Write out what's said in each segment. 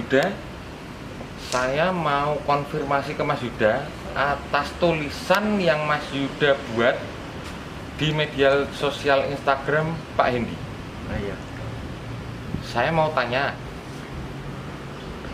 Yuda, saya mau konfirmasi ke Mas Yuda atas tulisan yang Mas Yuda buat di media sosial Instagram Pak Hendy. Iya. Saya mau tanya,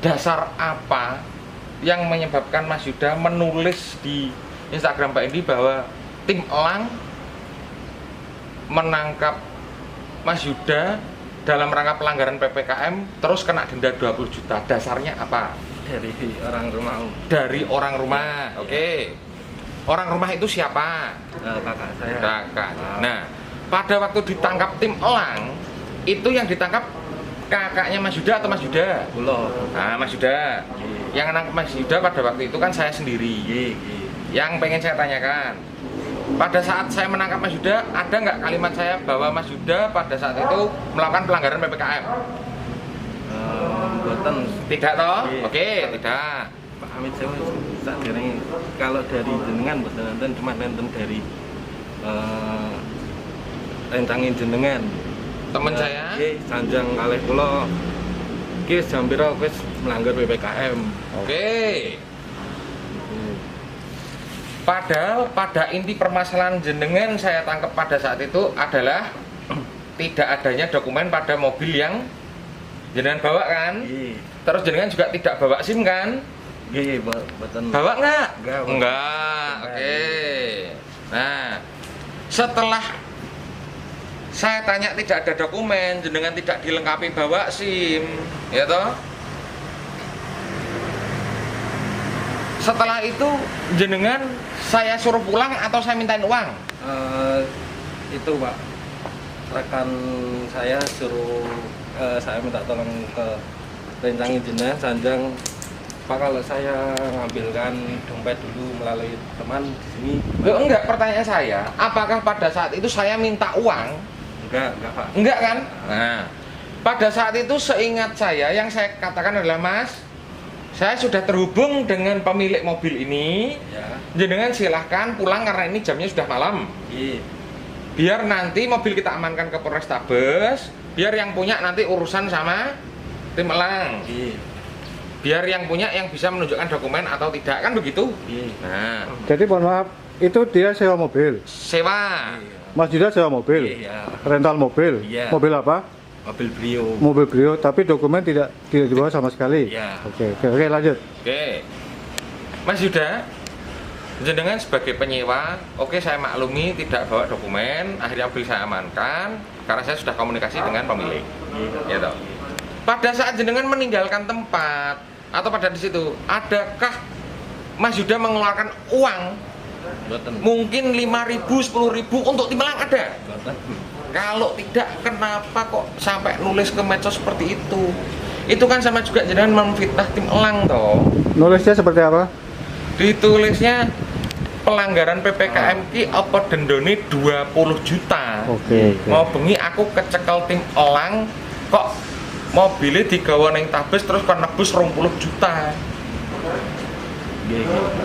dasar apa yang menyebabkan Mas Yuda menulis di Instagram Pak Hendy bahwa tim Elang menangkap Mas Yuda dalam rangka pelanggaran PPKM terus kena denda 20 juta. Dasarnya apa? Dari orang rumah. Dari orang rumah. Oke. Orang rumah itu siapa? Kakak saya. Kakak. Nah, pada waktu ditangkap tim Elang, itu yang ditangkap kakaknya Mas Yuda atau Mas Yuda? Pulau. Nah, Mas Yuda. Yang nangkap Mas Yuda pada waktu itu kan saya sendiri. Yang pengen saya tanyakan, pada saat saya menangkap Mas Yuda, ada nggak kalimat saya bahwa Mas Yuda pada saat itu melakukan pelanggaran PPKM? Boten. Tidak toh? Iya. Oke, tidak. Pak Amit saya saat ini kalau dari jenengan boten nonton cuma nonton dari rencangin jenengan. Temen saya. Sanjang kalih kula. Iki jam pira wis melanggar PPKM. Oke. Padahal pada inti permasalahan jenengan saya tangkap pada saat itu adalah tidak adanya dokumen pada mobil yang jenengan bawa kan? Terus jenengan juga tidak bawa SIM kan? Nggih, boten. Bawa nggak? Enggak. Enggak. Oke. Nah, setelah saya tanya tidak ada dokumen, jenengan tidak dilengkapi bawa SIM, ya toh? Setelah itu jenengan saya suruh pulang atau saya mintain uang? Itu Pak, rekan saya suruh saya minta tolong ke rencangin jenengan Sanjang, Pak, kalau saya ngambilkan dompet dulu melalui teman di sini. Loh, enggak, pertanyaan saya, apakah pada saat itu saya minta uang? Enggak Pak. Enggak kan? Nah, pada saat itu seingat saya yang saya katakan adalah, Mas, saya sudah terhubung dengan pemilik mobil ini. Ya. Jenengan silahkan pulang karena ini jamnya sudah malam. Iya. Biar nanti mobil kita amankan ke Polrestabes. Biar yang punya nanti urusan sama tim Elang. Iya. Biar yang punya yang bisa menunjukkan dokumen atau tidak, kan begitu? Iya. Nah, Jadi mohon maaf, itu dia sewa mobil. sewa. Mas Yuda sewa mobil, Iya. rental mobil. Iya. Mobil apa? Mobil Brio. Mobil Brio, tapi dokumen tidak dibawa sama sekali. Iya. Oke, lanjut. Oke, Mas Yuda, jenengan sebagai penyewa, oke saya maklumi tidak bawa dokumen, akhirnya mobil saya amankan karena saya sudah komunikasi dengan pemilik. Ya toh. Pada saat jenengan meninggalkan tempat atau pada di situ, adakah Mas Yuda mengeluarkan uang? Boten. Mungkin 5.000, 10.000 untuk tim Elang ada? Boten. Kalau tidak, kenapa kok sampai nulis ke medsos seperti itu? Itu kan sama juga jenengan memfitnah tim Elang toh. Nulisnya seperti apa? Ditulisnya pelanggaran PPKM ki apa dendone 20 juta. Oke. Mau bengi aku kecekel tim Elang kok mobilnya digawa ning Tabes terus kon nebus 20 juta.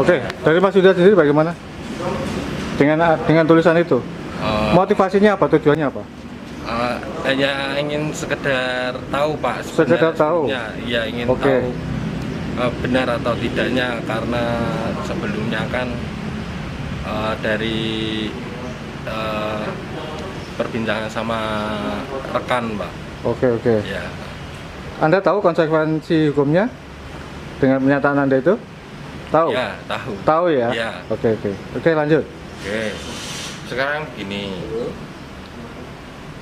Oke, dari Mas Yuda sendiri bagaimana? Dengan tulisan itu? Motivasinya apa? Tujuannya apa? Hanya ingin sekedar tahu Pak. Sekedar tahu? Ya ingin Oke. tahu benar atau tidaknya, karena sebelumnya kan dari perbincangan sama rekan Pak. Oke. Ya. Anda tahu konsekuensi hukumnya dengan pernyataan Anda itu? Tahu? Ya, tahu. Tahu ya? Ya. Oke, lanjut. Oke. Sekarang begini.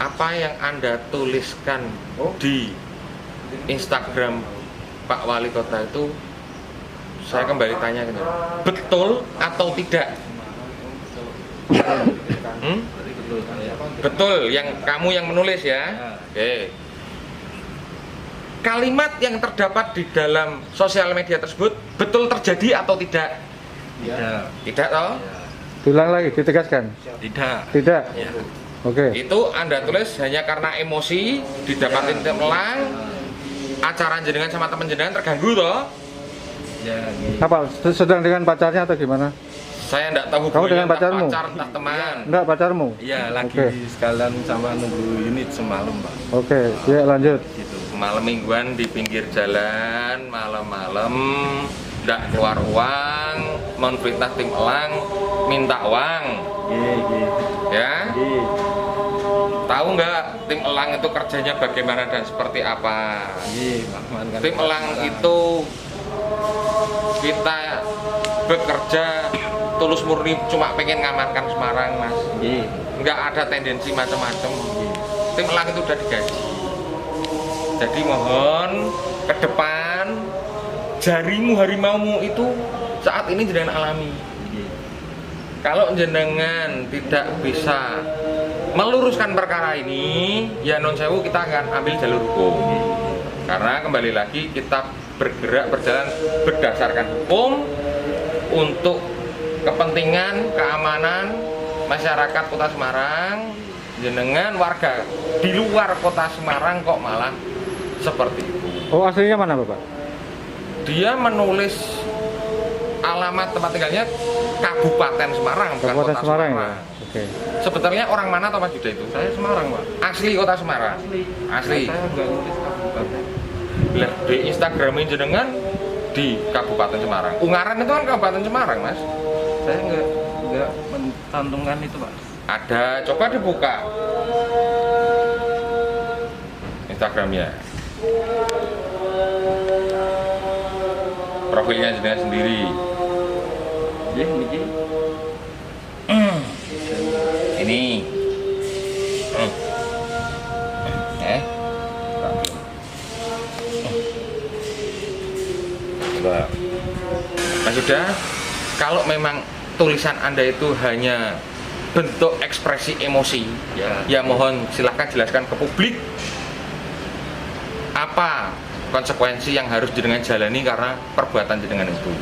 Apa yang Anda tuliskan di Instagram Pak Wali Kota itu, saya kembali tanya gitu, betul atau tidak? Betul, yang kamu yang menulis ya. Oke. Kalimat yang terdapat di dalam sosial media tersebut betul terjadi atau tidak? Tidak. Tidak toh? Ulang lagi, ditegaskan. Tidak. Tidak. Ya. Oke. Itu Anda tulis hanya karena emosi didapatin tim Elang, acara jenengan sama temen jenengan terganggu toh? Ya, gitu. Apa? Sedang dengan pacarnya atau gimana? Saya enggak tahu Kamu dengan hubungannya, entah pacarmu? pacar entah teman. Enggak, pacarmu? Ya, lagi Oke. sekalian sama nunggu unit semalam Pak. Oke, ya lanjut. Gitu. malam mingguan di pinggir jalan, malam-malam nggak keluar uang, menfitnah tim elang, minta uang. Ya, tahu nggak tim elang itu kerjanya bagaimana dan seperti apa? Tim elang itu kita bekerja tulus murni cuma pengen ngamankan Semarang, Mas. Nggak ada tendensi macam-macam. Tim elang itu udah digaji. Jadi mohon ke depan jarimu harimaumu itu saat ini jenengan alami. Kalau jenengan tidak bisa meluruskan perkara ini, ya non sewu kita akan ambil jalur hukum. Karena kembali lagi kita bergerak berjalan berdasarkan hukum untuk kepentingan keamanan masyarakat Kota Semarang. Jenengan warga di luar Kota Semarang kok malah seperti itu. Oh, aslinya mana Bapak? Dia menulis alamat tempat tinggalnya Kabupaten Semarang, bukan Kabupaten Kota Semarang, Semarang. ya? Oke. Sebenarnya orang mana Mas Yuda itu? Saya Semarang, Pak. Asli Kota Semarang. Asli. Saya nggak nulis kabupaten. Lah, di Instagramin jenengan di Kabupaten Semarang. Ungaran itu kan Kabupaten Semarang, Mas. Saya nggak mencantumkan itu, Pak. Ada, coba dibuka Instagramnya. Profilnya jenengan sendiri. Ini. Coba. Mas Yuda, kalau memang tulisan Anda itu hanya bentuk ekspresi emosi, ya mohon silahkan jelaskan ke publik apa konsekuensi yang harus jenengan jalani karena perbuatan jenengan itu.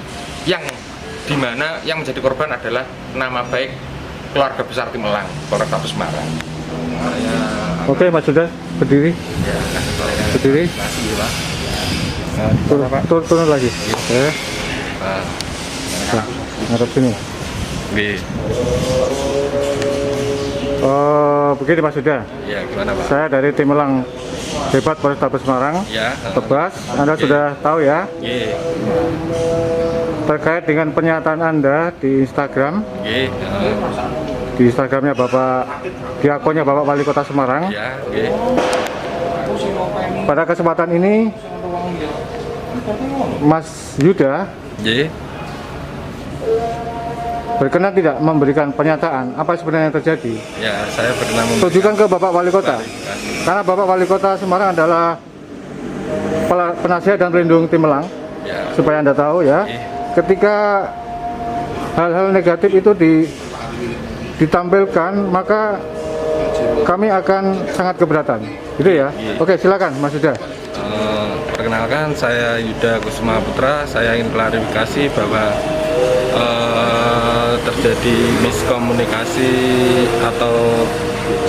Yang dimana yang menjadi korban adalah nama baik keluarga besar Tim Elang, Polrestabes Semarang. Oke, Mas Yuda, berdiri. Ya, Berdiri. Turun lagi. Oke. Nah, ngadep sini. Begini Mas Yuda. Ya, gimana Pak? Saya dari Tim Elang Hebat Polrestabes Semarang. Ya. Tebas, Anda sudah tahu ya terkait dengan pernyataan Anda di Instagram. Di Instagramnya Bapak, di akunnya Bapak Wali Kota Semarang. Pada kesempatan ini Mas Yuda berkenan tidak memberikan pernyataan apa sebenarnya yang terjadi? Ya, saya berkenan Tujukan ke Bapak Wali Kota. Karena Bapak Wali Kota Semarang adalah penasihat dan pelindung Tim Elang. Supaya Anda tahu ya, ketika hal-hal negatif itu ditampilkan, maka kami akan sangat keberatan. Gitu ya. Oke, silakan Mas Yuda. Perkenalkan, saya Yuda Kusuma Putra. Saya ingin klarifikasi bahwa terjadi miskomunikasi atau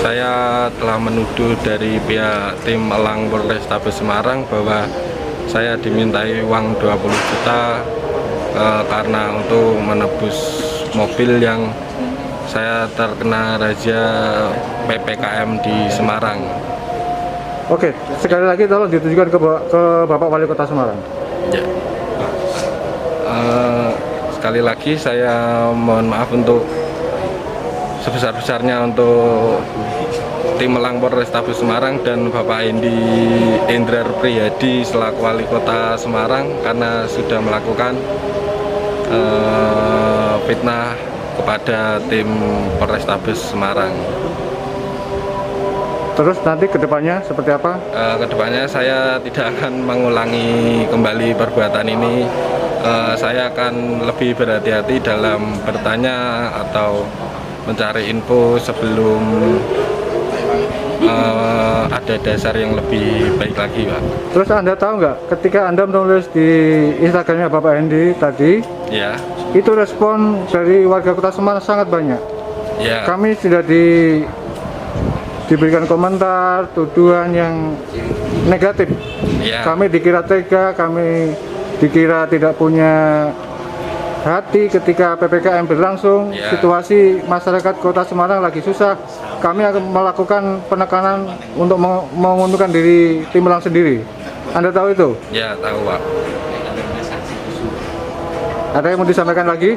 saya telah menuduh dari pihak Tim Elang Polrestabes Semarang bahwa saya dimintai uang 20 juta karena untuk menebus mobil yang saya terkena razia PPKM di Semarang. Oke, sekali lagi tolong ditujukan ke Bapak Wali Kota Semarang. Ya. Sekali lagi saya mohon maaf untuk sebesar-besarnya untuk Tim Elang Polrestabes Semarang dan Bapak Indra Priyadi selaku Wali Kota Semarang karena sudah melakukan fitnah kepada tim Polrestabes Semarang. Terus nanti kedepannya seperti apa? Kedepannya saya tidak akan mengulangi kembali perbuatan ini. Saya akan lebih berhati-hati dalam bertanya atau mencari info sebelum ada dasar yang lebih baik lagi, Pak. Terus Anda tahu nggak, ketika Anda menulis di Instagramnya Bapak Hendi tadi, itu respon dari warga Kota Semarang sangat banyak. Kami sudah diberikan komentar, tuduhan yang negatif. Kami dikira tega, kami dikira tidak punya hati ketika PPKM berlangsung. Situasi masyarakat Kota Semarang lagi susah. Kami akan melakukan penekanan untuk menguntungkan diri Tim Elang sendiri. Anda tahu itu? Ya, tahu Pak. Ada yang mau disampaikan lagi?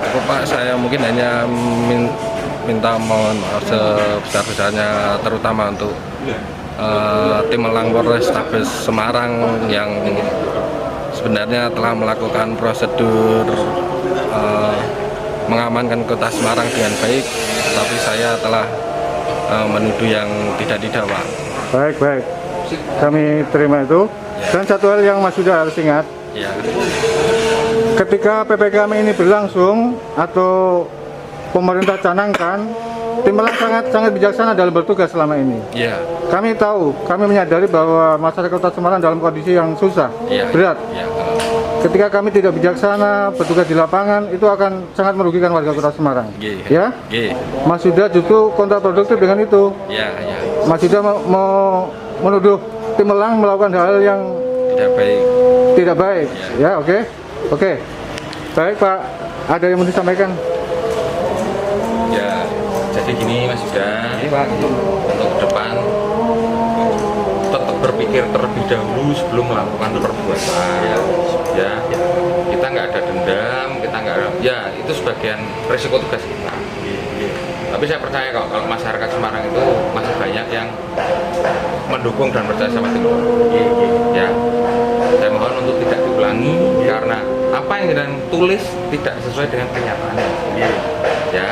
Cukup Pak, saya mungkin hanya minta mohon maaf sebesar-besarnya, terutama untuk tim Elang Polrestabes Semarang yang sebenarnya telah melakukan prosedur mengamankan kota Semarang dengan baik, tapi saya telah menuduh yang tidak Pak. Baik, kami terima itu. Dan satu hal yang Mas Yuda harus ingat, Ya, ketika PPKM ini berlangsung atau pemerintah canangkan, tim Elang sangat bijaksana dalam bertugas selama ini. ya, Kami tahu, kami menyadari bahwa masyarakat Kota Semarang dalam kondisi yang susah, ya, berat. ya, Ketika kami tidak bijaksana bertugas di lapangan, itu akan sangat merugikan warga Kota Semarang. Ya, Mas Yuda justru kontraproduktif dengan itu. ya. Mas Yuda mau menuduh tim Elang melakukan hal yang Tidak baik. Ya, oke. Baik Pak, ada yang mau disampaikan? Ya, jadi gini Mas Yuda, untuk ke depan tetap berpikir terlebih dahulu sebelum melakukan perbuatan. Ya, kita nggak ada dendam, kita nggak ada, ya itu sebagian resiko tugas kita. Tapi saya percaya kalau masyarakat Semarang itu masih banyak yang mendukung dan percaya sama tim Elang. Ya, saya mohon untuk tidak diulangi karena apa yang kita tulis tidak sesuai dengan kenyataannya. Ya,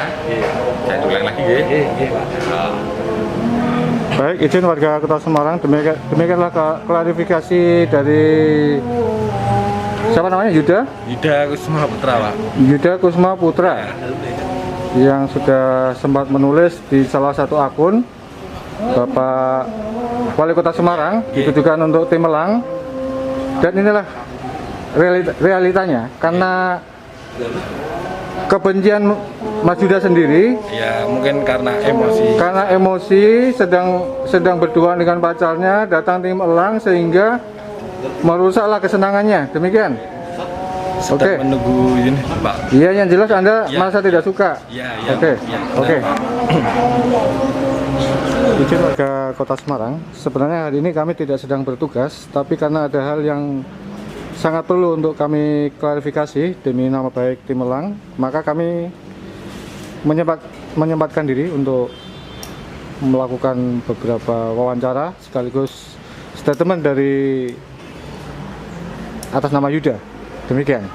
saya ulang lagi ya. Baik, izin warga Kota Semarang, demikianlah klarifikasi dari siapa namanya? Yuda Kusuma Putra Pak. Yuda Kusuma Putra yang sudah sempat menulis di salah satu akun Bapak Wali Kota Semarang ditujukan untuk tim Elang, dan inilah realitanya karena kebencian Mas Yuda sendiri. Ya, mungkin karena emosi sedang berduaan dengan pacarnya, datang tim Elang sehingga merusaklah kesenangannya. Demikian. Oke. Menunggu ini Pak. Iya, yang jelas Anda merasa tidak suka. Oke. Izin warga Kota Semarang, sebenarnya hari ini kami tidak sedang bertugas, tapi karena ada hal yang sangat perlu untuk kami klarifikasi demi nama baik tim Elang, maka kami menyempatkan diri untuk melakukan beberapa wawancara sekaligus statement dari atas nama Yuda. Demikian.